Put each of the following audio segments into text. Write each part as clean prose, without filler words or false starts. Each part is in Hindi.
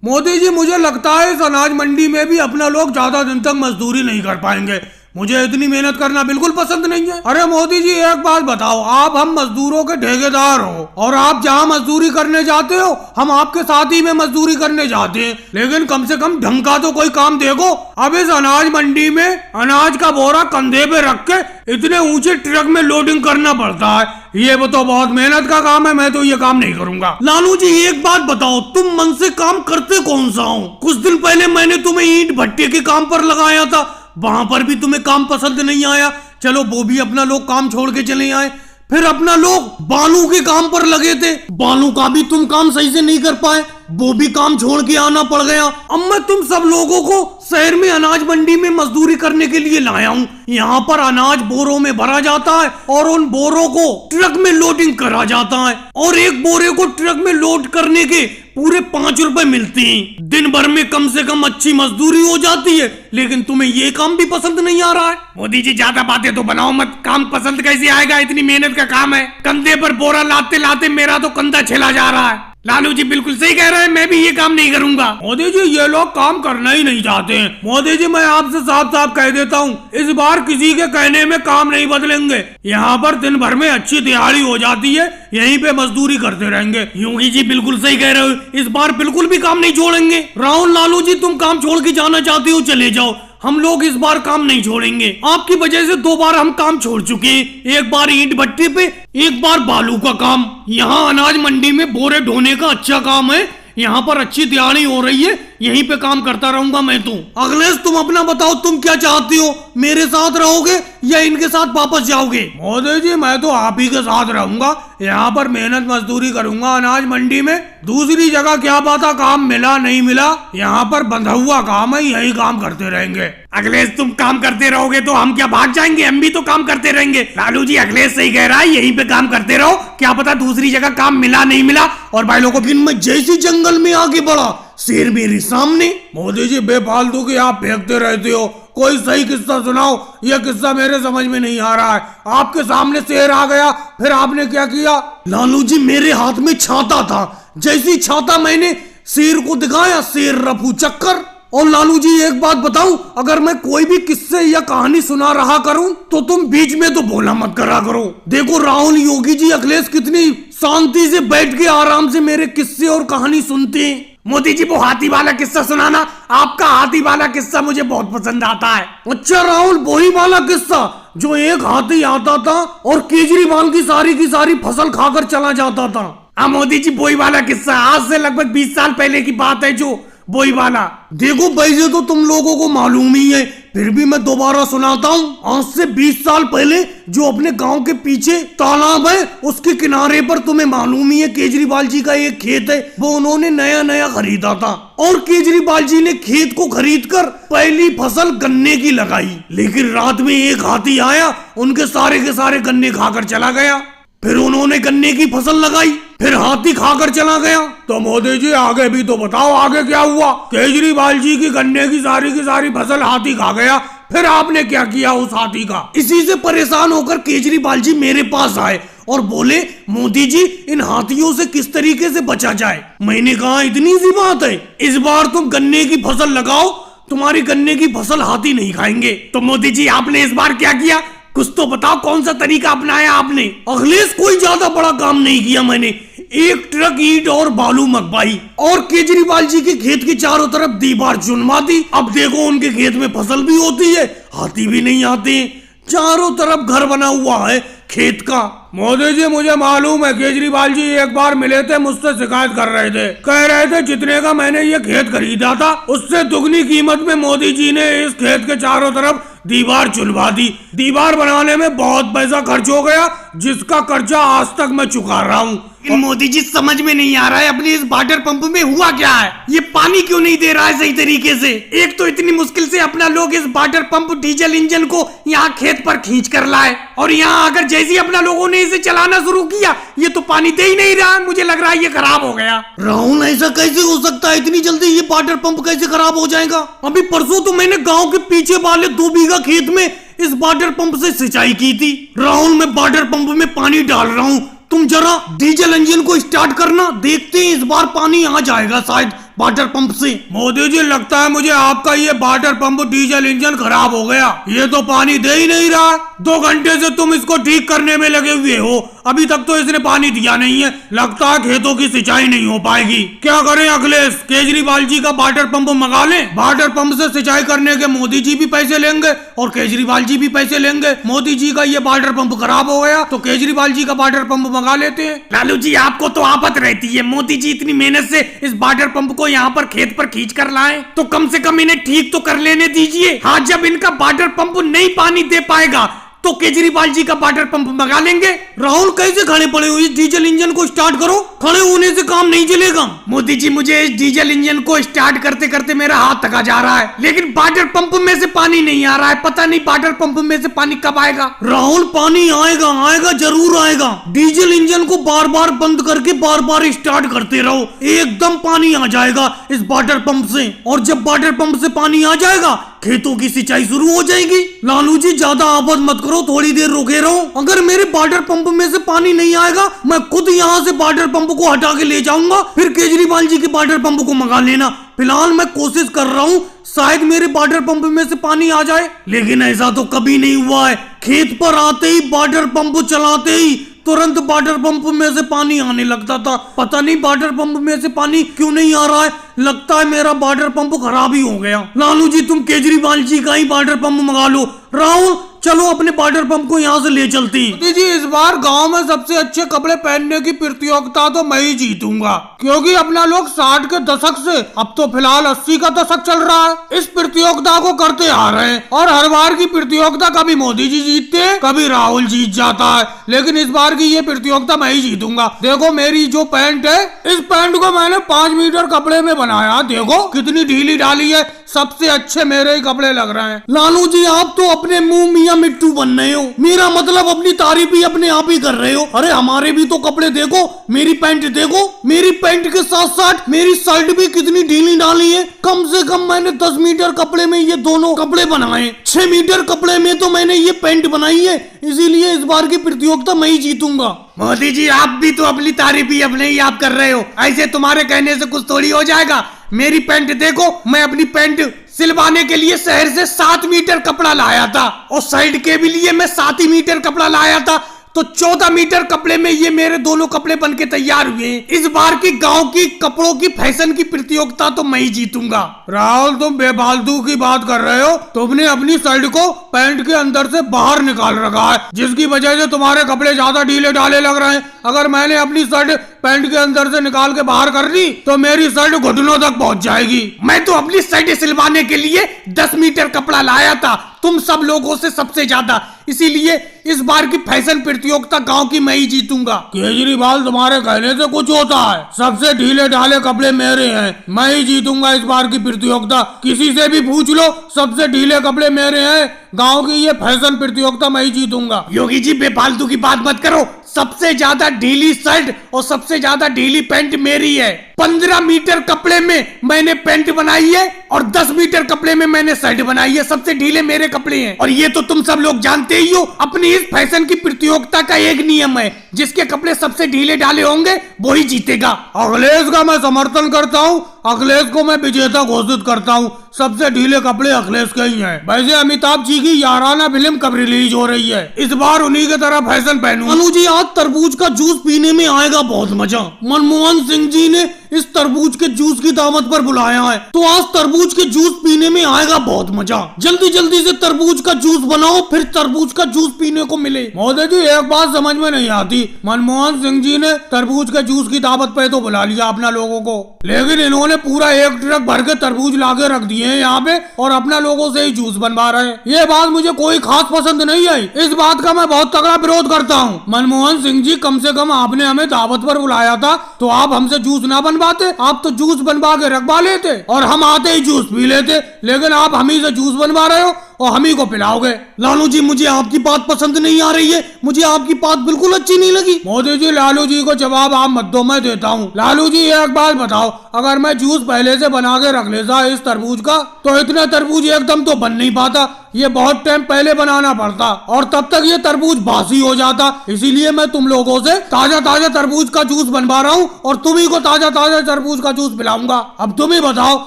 मोदी जी मुझे लगता है इस अनाज मंडी में भी अपना लोग ज्यादा दिन तक मजदूरी नहीं कर पाएंगे। मुझे इतनी मेहनत करना बिल्कुल पसंद नहीं है। अरे मोदी जी एक बात बताओ, आप हम मजदूरों के ठेकेदार हो और आप जहाँ मजदूरी करने जाते हो हम आपके साथ ही में मजदूरी करने जाते हैं, लेकिन कम से कम ढंग का तो कोई काम देखो। अब इस अनाज मंडी में अनाज का बोरा कंधे पे रख के इतने ऊंचे ट्रक में लोडिंग करना पड़ता है, ये तो बहुत मेहनत का काम है। मैं तो ये काम नहीं करूंगा। लालू जी एक बात बताओ, तुम मन से काम करते कौन सा हो? कुछ दिन पहले मैंने तुम्हें ईंट भट्टे के काम पर लगाया था, वहां पर भी तुम्हें काम पसंद नहीं आया। चलो वो भी अपना लोग काम छोड़ के चले आए। फिर अपना लोग बालू के काम पर लगे थे, बालू का भी तुम काम सही से नहीं कर पाए, वो भी काम छोड़ के आना पड़ गया। अब मैं तुम सब लोगों को शहर में अनाज मंडी में मजदूरी करने के लिए लाया हूँ। यहाँ पर अनाज बोरों में भरा जाता है और उन बोरों को ट्रक में लोडिंग करा जाता है और एक बोरे को ट्रक में लोड करने के पूरे 5 रुपए मिलते हैं। दिन भर में कम से कम अच्छी मजदूरी हो जाती है, लेकिन तुम्हें ये काम भी पसंद नहीं आ रहा है। मोदी जी ज्यादा बातें तो बनाओ मत, काम पसंद कैसे आएगा? इतनी मेहनत का काम है। कंधे पर बोरा लाते लाते मेरा तो कंधा छिला जा रहा है। लालू जी बिल्कुल सही कह रहे हैं, मैं भी ये काम नहीं करूंगा। मोदी जी ये लोग काम करना ही नहीं चाहते हैं। मोदी जी मैं आपसे साफ साफ कह देता हूँ, इस बार किसी के कहने में काम नहीं बदलेंगे। यहाँ पर दिन भर में अच्छी दिहाड़ी हो जाती है, यहीं पे मजदूरी करते रहेंगे। योगी जी बिल्कुल सही कह रहे हो, इस बार बिल्कुल भी काम नहीं छोड़ेंगे। राहुल लालू जी तुम काम छोड़ के जाना चाहते हो चले जाओ, हम लोग इस बार काम नहीं छोड़ेंगे। आपकी वजह से 2 बार हम काम छोड़ चुके हैं, एक बार ईंट भट्टे पे, एक बार बालू का काम। यहाँ अनाज मंडी में बोरे ढोने का अच्छा काम है, यहाँ पर अच्छी दिहाड़ी हो रही है, यहीं पे काम करता रहूंगा मैं तो। अखिलेश तुम अपना बताओ, तुम क्या चाहती हो? मेरे साथ रहोगे या इनके साथ वापस जाओगे? मोदी जी मैं तो आप ही के साथ रहूंगा, यहाँ पर मेहनत मजदूरी करूंगा अनाज मंडी में। दूसरी जगह क्या पता काम मिला नहीं मिला, यहाँ पर बंधा हुआ काम है, यही काम करते रहेंगे। अखिलेश तुम काम करते रहोगे तो हम क्या भाग जाएंगे? हम भी तो काम करते रहेंगे। लालू जी अखिलेश सही कह रहा है, यहीं पे काम करते रहो, क्या पता दूसरी जगह काम मिला नहीं मिला। और भाई लोगों की मैं जैसी जंगल में आगे बढ़ा शेर मेरे सामने। मोदी जी बेफालतू की आप फेंकते रहते हो, कोई सही किस्सा सुनाओ। यह किस्सा मेरे समझ में नहीं आ रहा है। आपके सामने शेर आ गया, फिर आपने क्या किया? लालू जी मेरे हाथ में छाता था, जैसी छाता मैंने शेर को दिखाया, शेर रफू चक्कर। और लालू जी एक बात बताऊं, अगर मैं कोई भी किस्से या कहानी सुना रहा करूं तो तुम बीच में तो बोला मत करा करो। देखो राहुल, योगी जी, अखिलेश कितनी शांति से बैठ के आराम से मेरे किस्से और कहानी सुनते हैं। मोदी जी वो हाथी वाला किस्सा सुनाना, आपका हाथी वाला किस्सा मुझे बहुत पसंद आता है। अच्छा राहुल, वही वाला किस्सा जो एक हाथी आता था और केजरीवाल की सारी फसल खाकर चला जाता था। हाँ मोदी जी वही वाला किस्सा, आज से लगभग 20 साल पहले की बात है, जो वही वाला। देखो वैसे तो तुम लोगों को मालूम ही है, फिर भी मैं दोबारा सुनाता हूँ। आज से 20 साल पहले जो अपने गांव के पीछे तालाब है, उसके किनारे पर तुम्हें मालूम ही है केजरीवाल जी का एक खेत है, वो उन्होंने नया खरीदा था। और केजरीवाल जी ने खेत को खरीदकर पहली फसल गन्ने की लगाई, लेकिन रात में एक हाथी आया, उनके सारे के सारे गन्ने खाकर चला गया। फिर उन्होंने गन्ने की फसल लगाई, फिर हाथी खाकर चला गया। तो मोदी जी आगे भी तो बताओ, आगे क्या हुआ? केजरीवाल जी की गन्ने की सारी फसल हाथी खा गया, फिर आपने क्या किया उस हाथी का? इसी से परेशान होकर केजरीवाल जी मेरे पास आए और बोले, मोदी जी इन हाथियों से किस तरीके से बचा जाए? मैंने कहा इतनी सी बात है, इस बार तुम गन्ने की फसल लगाओ, तुम्हारी गन्ने की फसल हाथी नहीं खाएंगे। तो मोदी जी आपने इस बार क्या किया? कुछ तो बताओ, कौन सा तरीका अपनाया आपने? अखिलेश कोई ज्यादा बड़ा काम नहीं किया मैंने, एक ट्रक ईंट और बालू मंगवाई और केजरीवाल जी के खेत के चारों तरफ दीवार चुनवा दी। अब देखो उनके खेत में फसल भी होती है, हाथी भी नहीं आते, चारों तरफ घर बना हुआ है खेत का। मोदी जी मुझे मालूम है, केजरीवाल जी एक बार मिले थे, मुझसे शिकायत कर रहे थे, कह रहे थे जितने का मैंने ये खेत खरीदा था उससे दुगनी कीमत में मोदी जी ने इस खेत के चारों तरफ दीवार चुनवा दी। दीवार बनाने में बहुत पैसा खर्च हो गया, जिसका कर्जा आज तक मैं चुका रहा हूँ। मोदी जी समझ में नहीं आ रहा है, अपने इस वाटर पंप में हुआ क्या है? ये पानी क्यों नहीं दे रहा है सही तरीके से? एक तो इतनी मुश्किल से अपना लोग इस वाटर पंप डीजल इंजन को यहाँ खेत पर खींच कर लाए, और यहाँ आकर जैसे ही अपना लोगों ने इसे चलाना शुरू किया, ये तो पानी दे ही नहीं रहा। मुझे लग रहा है ये खराब हो गया। राहुल ऐसा कैसे हो सकता है? इतनी जल्दी ये वाटर पंप कैसे खराब हो जाएगा? अभी परसों तो मैंने गाँव के पीछे वाले 2 बीघा खेत में इस वाटर पंप से सिंचाई की थी। राहुल मैं वाटर पंप में पानी डाल रहा हूँ, तुम जरा डीजल इंजन को स्टार्ट करना, देखते हैं इस बार पानी आ जाएगा शायद। वाटर पंप से। मोदी जी लगता है मुझे आपका ये वाटर पंप डीजल इंजन खराब हो गया, ये तो पानी दे ही नहीं रहा। 2 घंटे से तुम इसको ठीक करने में लगे हुए हो, अभी तक तो इसने पानी दिया नहीं है। लगता है खेतों की सिंचाई नहीं हो पाएगी। क्या करें अखिलेश, केजरीवाल जी का वाटर पंप मंगा लें? वाटर पंप से सिंचाई करने के मोदी जी भी पैसे लेंगे और केजरीवाल जी भी पैसे लेंगे। मोदी जी का ये वाटर पंप खराब हो गया तो केजरीवाल जी का वाटर पंप मंगा लेते हैं। लालू जी आपको तो आफत रहती है, मोदी जी इतनी मेहनत से इस वाटर पंप को यहाँ पर खेत पर खींच कर लाए तो कम से कम इन्हें ठीक तो कर लेने दीजिए। हाँ, जब इनका वाटर पंप नहीं पानी दे पाएगा तो केजरीवाल जी का वाटर पंप मंगा लेंगे। राहुल कैसे खड़े पड़े हो, इस डीजल इंजन को स्टार्ट करो, खड़े होने से काम नहीं चलेगा। मोदी जी मुझे इस डीजल इंजन को स्टार्ट करते करते मेरा हाथ थका जा रहा है, लेकिन वाटर पंप में से पानी नहीं आ रहा है। पता नहीं वाटर पंप में से पानी कब आएगा। राहुल पानी आएगा, आएगा जरूर आएगा। डीजल इंजन को बार बार बंद करके बार बार स्टार्ट करते रहो, एकदम पानी आ जाएगा इस वाटर पंप से। और जब वाटर पंप से पानी आ जाएगा खेतों की सिंचाई शुरू हो जाएगी। लालू जी ज्यादा आफत मत करो, थोड़ी देर रुके रहो। अगर मेरे वाटर पंप में से पानी नहीं आएगा मैं खुद यहाँ से वाटर पंप को हटा के ले जाऊंगा, फिर केजरीवाल जी के वाटर पंप को मंगा लेना। फिलहाल मैं कोशिश कर रहा हूँ, शायद मेरे वाटर पंप में से पानी आ जाए, लेकिन ऐसा तो कभी नहीं हुआ है। खेत पर आते ही वाटर पंप चलाते ही तुरंत वाटर पंप में से पानी आने लगता था। पता नहीं वाटर पंप में से पानी क्यों नहीं आ रहा है, लगता है मेरा वाटर पंप खराब ही हो गया। लालू जी तुम केजरीवाल जी का ही वाटर पंप मंगा लो। राहुल चलो अपने वाटर पंप को यहाँ से ले चलते हैं। मोदी जी इस बार गांव में सबसे अच्छे कपड़े पहनने की प्रतियोगिता तो मैं ही जीतूंगा, क्योंकि अपना लोग 60 के दशक से अब तो फिलहाल 80 का दशक चल रहा है, इस प्रतियोगिता को करते आ रहे हैं। और हर बार की प्रतियोगिता कभी मोदी जी जीतते हैं, कभी राहुल जीत जाता है, लेकिन इस बार की ये प्रतियोगिता मैं ही जीतूंगा। देखो मेरी जो पैंट है, इस पैंट को मैंने 5 मीटर कपड़े में बनाया, देखो कितनी ढीली डाली है, सबसे अच्छे मेरे ही कपड़े लग रहे हैं। लालू जी आप तो अपने मुंह मियां मिट्टू बन रहे हो, मेरा मतलब अपनी तारीफ ही अपने आप ही कर रहे हो। अरे हमारे भी तो कपड़े देखो, मेरी पैंट देखो, मेरी पैंट के साथ साथ मेरी शर्ट भी कितनी ढीली डाली है। कम से कम मैंने 10 मीटर कपड़े में ये दोनों कपड़े बनाए, 6 मीटर कपड़े में तो मैंने ये पैंट बनाई है, इसीलिए इस बार की प्रतियोगिता मैं ही जीतूंगा। मोदी जी आप भी तो अपनी तारीफ ही अपने ही आप कर रहे हो, ऐसे तुम्हारे कहने से कुछ थोड़ी हो जाएगा। मेरी पैंट देखो, मैं अपनी पैंट सिलवाने के लिए शहर से 7 मीटर कपड़ा लाया था और साइड के भी लिए मैं 7 ही मीटर कपड़ा लाया था, तो 14 मीटर कपड़े में ये मेरे दोनों कपड़े बनके तैयार हुए हैं। इस बार की गांव की कपड़ों की फैशन की प्रतियोगिता तो मैं ही जीतूंगा। राहुल तुम बेफालतू की बात कर रहे हो, तुमने अपनी शर्ट को पैंट के अंदर से बाहर निकाल रखा है, जिसकी वजह से तुम्हारे कपड़े ज्यादा ढीले ढाले लग रहे हैं। अगर मैंने अपनी शर्ट पैंट के अंदर से निकाल के बाहर कर दी तो मेरी शर्ट घुटनों तक पहुंच जाएगी। मैं तो अपनी शर्ट सिलवाने के लिए 10 मीटर कपड़ा लाया था, तुम सब लोगों से सबसे ज्यादा, इसीलिए इस बार की फैशन प्रतियोगिता गांव की मैं ही जीतूंगा। केजरीवाल तुम्हारे कहने से कुछ होता है, सबसे ढीले ढाले कपड़े मेरे हैं, मैं ही जीतूंगा इस बार की प्रतियोगिता। किसी से भी पूछ लो, सबसे ढीले कपड़े मेरे हैं, गांव की ये फैशन प्रतियोगिता मैं ही जीतूंगा। योगी जी बेफालतू की बात मत करो, सबसे ज्यादा ढीली शर्ट और सबसे ज्यादा ढीली पैंट मेरी है। 15 मीटर कपड़े में मैंने पैंट बनाई है और 10 मीटर कपड़े में मैंने शर्ट बनाई है, सबसे ढीले मेरे कपड़े हैं। और ये तो तुम सब लोग जानते ही हो, अपनी इस फैशन की प्रतियोगिता का एक नियम है, जिसके कपड़े सबसे ढीले ढाले होंगे वो ही जीतेगा। अखिलेश का मैं समर्थन करता हूँ, अखिलेश को मैं विजेता घोषित करता हूँ, सबसे ढीले कपड़े अखिलेश के ही हैं। वैसे अमिताभ जी की याराना फिल्म कब रिलीज हो रही है, इस बार उन्हीं की तरह फैशन पहनूं। अनु जी आज तरबूज का जूस पीने में आएगा बहुत मजा, मनमोहन सिंह जी ने इस तरबूज के जूस की दावत पर बुलाया है, तो आज तरबूज के जूस पीने में आएगा बहुत मजा। जल्दी जल्दी से तरबूज का जूस बनाओ, फिर तरबूज का जूस पीने को मिले। मोदी जी एक बात समझ में नहीं आती, मनमोहन सिंह जी ने तरबूज के जूस की दावत पे तो बुला लिया अपना लोगों को, लेकिन इन्होंने पूरा 1 ट्रक भर के तरबूज लाके रख दिए हैं यहाँ पे और अपना लोगों से ही जूस बनवा रहे हैं। ये बात मुझे कोई खास पसंद नहीं आई, इस बात का मैं बहुत तगड़ा विरोध करता हूँ। मनमोहन सिंह जी कम से कम आपने हमें दावत पर बुलाया था तो आप हमसे जूस ना बनवाते, आप तो जूस बनवा के रखवा लेते और हम आते ही जूस पी लेते, लेकिन आप हम ही से जूस बनवा रहे हो और हम ही को पिलाओगे। लालू जी मुझे आपकी बात पसंद नहीं आ रही है, मुझे आपकी बात बिल्कुल अच्छी नहीं लगी। मोदी जी लालू जी को जवाब आप मत दो, मैं देता हूँ। लालू जी एक बात बताओ, अगर मैं जूस पहले से बना के रख लेता इस तरबूज का तो इतना तरबूज एकदम तो बन नहीं पाता, ये बहुत टाइम पहले बनाना पड़ता और तब तक ये तरबूज बासी हो जाता। इसीलिए मैं तुम लोगों से ताजा ताजा तरबूज का जूस बनवा रहा हूँ और तुम्ही को ताजा ताजा तरबूज का जूस पिलाऊंगा। अब तुम ही बताओ,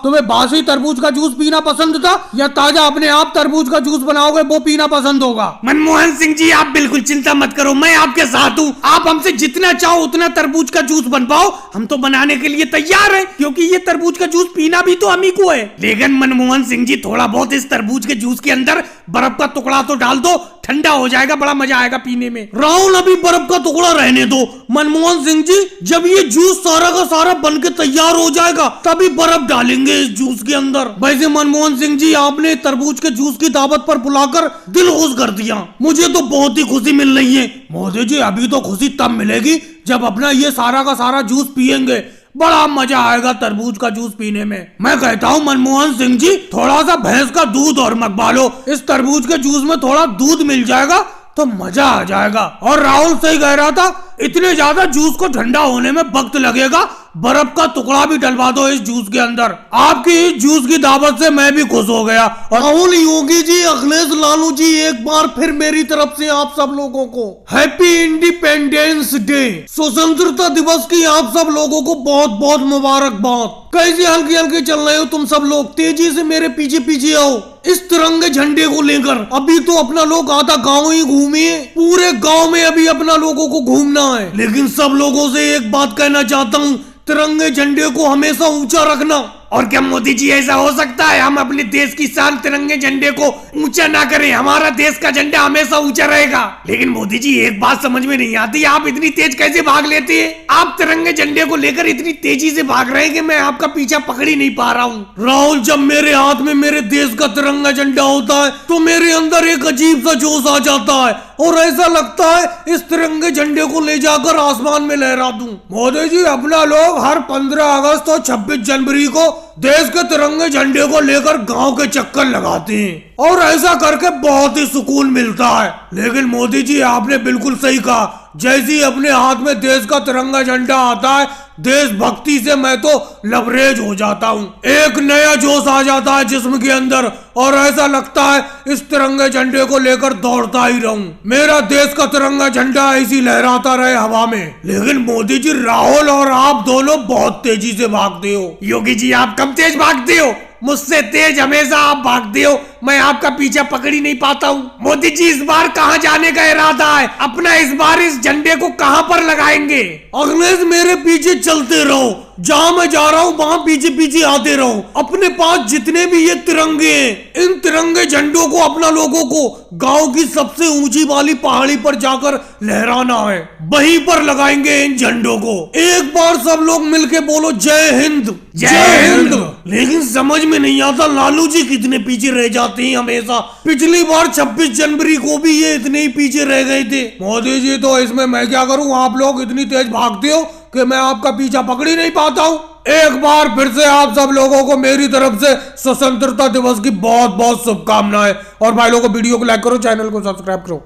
तुम्हें बासी तरबूज का जूस पीना पसंद था या ताजा अपने आप तरबूज का जूस बनाओगे वो पीना पसंद होगा? मनमोहन सिंह जी, आप बिल्कुल चिंता मत करो, मैं आपके साथ हूँ। आप हमसे जितना चाहो उतना तरबूज का जूस बनवाओ, हम तो बनाने के लिए तैयार हैं, क्योंकि ये तरबूज का जूस पीना भी तो हम ही को है। लेकिन मनमोहन सिंह जी, थोड़ा बहुत इस तरबूज के जूस के अंदर बर्फ का टुकड़ा तो डाल दो, ठंडा हो जाएगा, बड़ा मजा आएगा पीने में। राहुल, अभी बर्फ का टुकड़ा रहने दो। मनमोहन सिंह जी, जब ये जूस सारा का सारा बन के तैयार हो जाएगा तभी बर्फ डालेंगे इस जूस के अंदर। वैसे मनमोहन सिंह जी, आपने तरबूज के जूस की दावत पर बुलाकर दिल खुश कर दिया। मुझे तो बहुत ही खुशी मिल रही है। मोदी जी, अभी तो खुशी तब मिलेगी जब अपना ये सारा का सारा जूस पियेंगे, बड़ा मजा आएगा तरबूज का जूस पीने में। मैं कहता हूँ मनमोहन सिंह जी, थोड़ा सा भैंस का दूध और मंगवा लो, इस तरबूज के जूस में थोड़ा दूध मिल जाएगा तो मजा आ जाएगा। और राहुल सही कह रहा था, इतने ज्यादा जूस को ठंडा होने में वक्त लगेगा, बर्फ का टुकड़ा भी डलवा दो इस जूस के अंदर। आपकी इस जूस की दावत से मैं भी खुश हो गया। और राहुल, योगी जी, अखिलेश, लालू जी, एक बार फिर मेरी तरफ से आप सब लोगों को हैप्पी इंडिपेंडेंस डे, स्वतंत्रता दिवस की आप सब लोगों को बहुत बहुत मुबारकबाद। कैसे हल्की हल्की चल रहे हो तुम सब लोग? तेजी से मेरे पीछे पीछे आओ इस तिरंगे झंडे को लेकर। अभी तो अपना लोग आधा गाँव ही घूमिए, पूरे गाँव में अभी अपना लोगों को घूमना है। लेकिन सब लोगों से एक बात कहना चाहता हूँ, तिरंगे झंडे को हमेशा ऊंचा रखना। और क्या मोदी जी, ऐसा हो सकता है हम अपने देश की शान तिरंगे झंडे को ऊंचा ना करें? हमारा देश का झंडा हमेशा ऊंचा रहेगा। लेकिन मोदी जी, एक बात समझ में नहीं आती, आप इतनी तेज कैसे भाग लेते हैं? आप तिरंगे झंडे को लेकर इतनी तेजी से भाग रहे हैं कि मैं आपका पीछा पकड़ ही नहीं पा रहा हूँ। राहुल, जब मेरे हाथ में मेरे देश का तिरंगा झंडा होता है तो मेरे अंदर एक अजीब सा जोश आ जाता है और ऐसा लगता है इस तिरंगे झंडे को ले जाकर आसमान में लहरा दूं। मोदी जी, अपना लोग हर 15 अगस्त और 26 जनवरी को देश के तिरंगे झंडे को लेकर गांव के चक्कर लगाते हैं और ऐसा करके बहुत ही सुकून मिलता है। लेकिन मोदी जी, आपने बिल्कुल सही कहा, जैसे ही अपने हाथ में देश का तिरंगा झंडा आता है, देशभक्ति से मैं तो लबरेज हो जाता हूँ। एक नया जोश आ जाता है जिस्म के अंदर और ऐसा लगता है इस तिरंगे झंडे को लेकर दौड़ता ही रहूं। मेरा देश का तिरंगा झंडा ऐसी लहराता रहे हवा में। लेकिन मोदी जी, राहुल और आप दोनों बहुत तेजी से भागते हो। योगी जी, आप कम तेज भागते हो? मुझसे तेज हमेशा आप भागते हो, मैं आपका पीछा पकड़ ही नहीं पाता हूँ। मोदी जी, इस बार कहाँ जाने का इरादा है अपना? इस बार इस झंडे को कहाँ पर लगाएंगे? अखिलेश, मेरे पीछे चलते रहो, जहाँ मैं जा रहा हूँ वहाँ पीछे पीछे आते रहो। अपने पास जितने भी ये तिरंगे हैं, इन तिरंगे झंडों को अपना लोगों को गांव की सबसे ऊंची वाली पहाड़ी पर जाकर लहराना है, वहीं पर लगाएंगे इन झंडों को। एक बार सब लोग मिलके बोलो, जय हिंद, जय हिंद। लेकिन समझ में नहीं आता लालू जी कितने पीछे रह जाते हैं हमेशा। पिछली बार 26 जनवरी को भी ये इतने ही पीछे रह गए थे। मोदी जी, तो इसमें मैं क्या करूं? आप लोग इतनी तेज भागते हो कि मैं आपका पीछा पकड़ ही नहीं पाता हूं। एक बार फिर से आप सब लोगों को मेरी तरफ से स्वतंत्रता दिवस की बहुत बहुत शुभकामनाएं। और भाई लोगों को वीडियो को लाइक करो, चैनल को सब्सक्राइब करो।